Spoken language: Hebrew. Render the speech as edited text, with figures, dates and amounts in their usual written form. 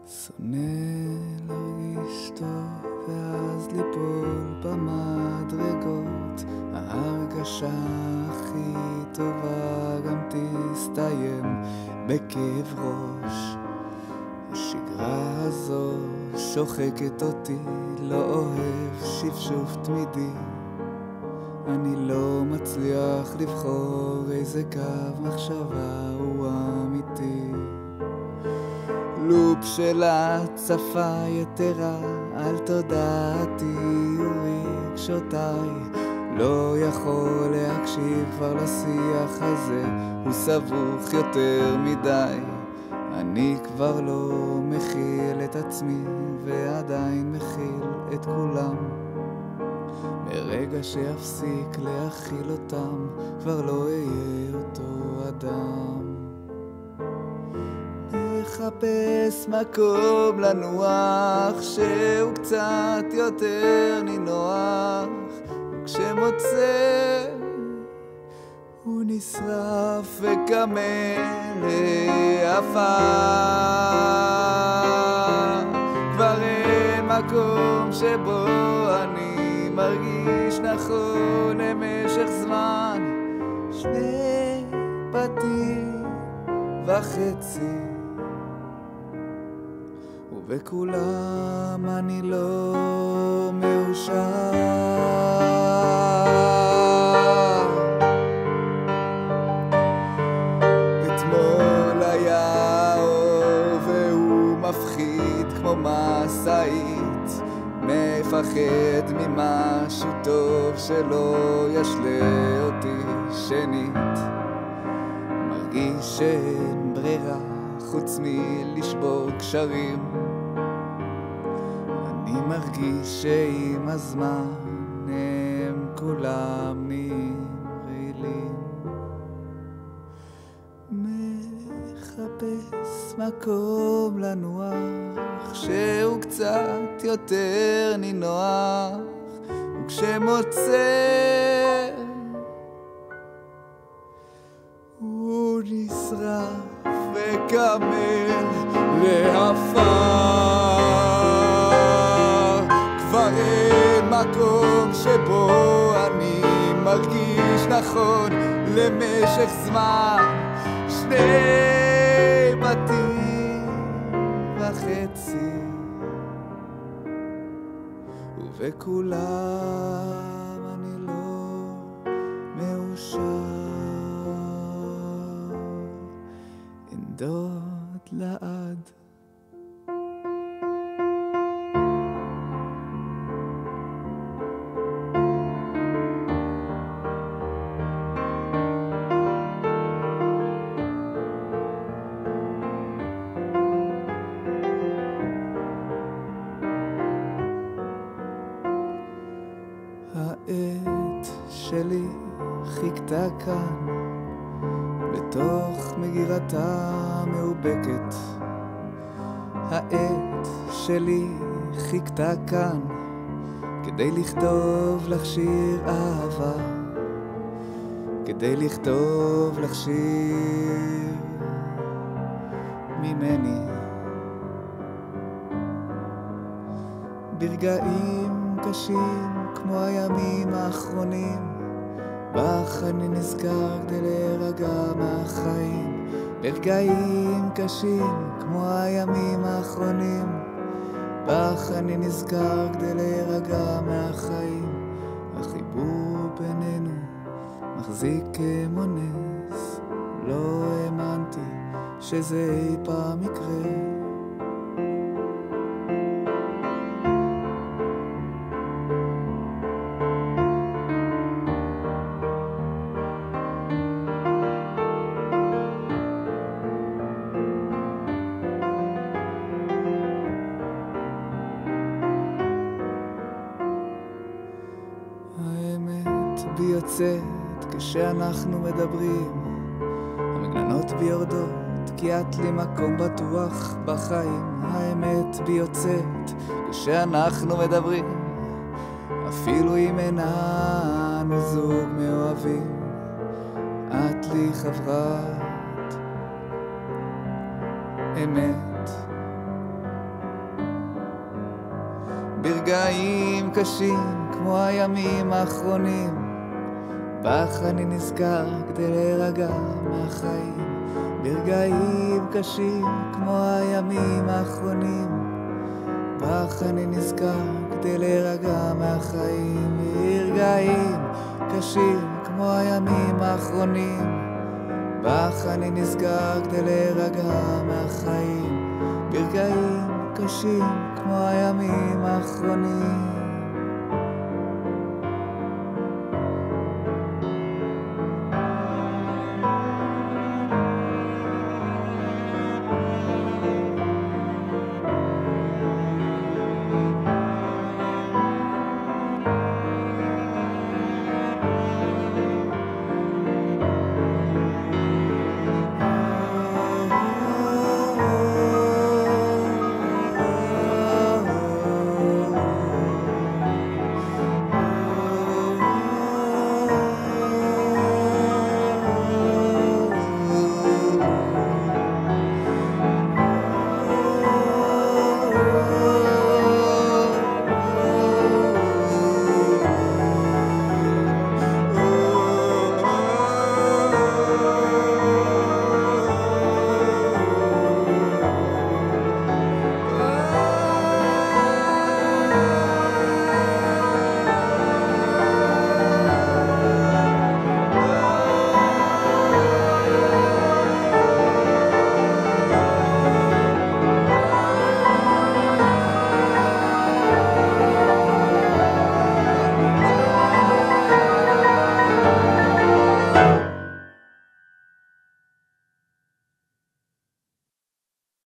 שונא להרגיש טוב ואז ליפול במדרגות, ההרגשה הכי טובה גם תסתיים בכאב ראש. השגרה הזו שוחקת אותי, לא אוהב שפשוף תמידי, אני לא מצליח לבחור איזה קו מחשבה הוא אמיתי. לופ של הצפה יתרה על תודעתי ורגשותיי, לא יכול להקשיב כבר לשיח הזה, הוא סבוך יותר מדי. אני כבר לא מכיל את עצמי ועדיין מכיל את כולם, ברגע שיפסיק להכיל אותם כבר לא אהיה אותו אדם. מחפש מקום לנוח שהוא קצת יותר נינוח, וכשמוצא הוא נשרף וקמא לעפר. כבר אין מקום שבו אני מרגיש נכון למשך זמן, 2.5 בתים ובכולם אני לא מאושר. אתמול היה אור והוא מפחיד כמו מסעית, מפחד ממשהו טוב שלא ישלה אותי שנית, מרגיש שאין ברירה חוץ מלשבור קשרים, אני מרגיש שעם הזמן הם כולם נהיים רעילים. מחפש מקום לנוח שהוא קצת יותר נינוח, וכשמוצא הוא נשרף וקמא לעפר. כבר אין מקום שבו אני מרגיש נכון למשך זמן, 2.5 בתים ובכולם אני לא מאושר. אנדוד לעד העת שלי חיכתה כאן בתוך מגירתה מאובקת, העת שלי חיכתה כאן כדי לכתוב לך שיר אהבה, כדי לכתוב לך שיר ממני. ברגעים קשים כמו הימים האחרונים, בך אני נזכר כדי להירגע מהחיים. ברגעים קשים כמו הימים האחרונים, בך אני נזכר כדי להירגע מהחיים. החיבור בינינו מחזיק כמו נס, לא האמנתי שזה אי פעם יקרה. האמת בי יוצאת כשאנחנו מדברים, המגננות בי יורדות כי את לי מקום בטוח בחיים. האמת בי יוצאת כשאנחנו מדברים, אפילו אם איננו זוג מאוהבים, את לי חברת אמת. ברגעים קשים כמו הימים האחרונים, בך אני נזכר כדי להירגע מהחיים. ברגעים קשים כמו הימים האחרונים, בך אני נזכר כדי להירגע מהחיים. ברגעים קשים כמו הימים האחרונים, בך אני נזכר כדי להירגע מהחיים. ברגעים קשים כמו הימים האחרונים.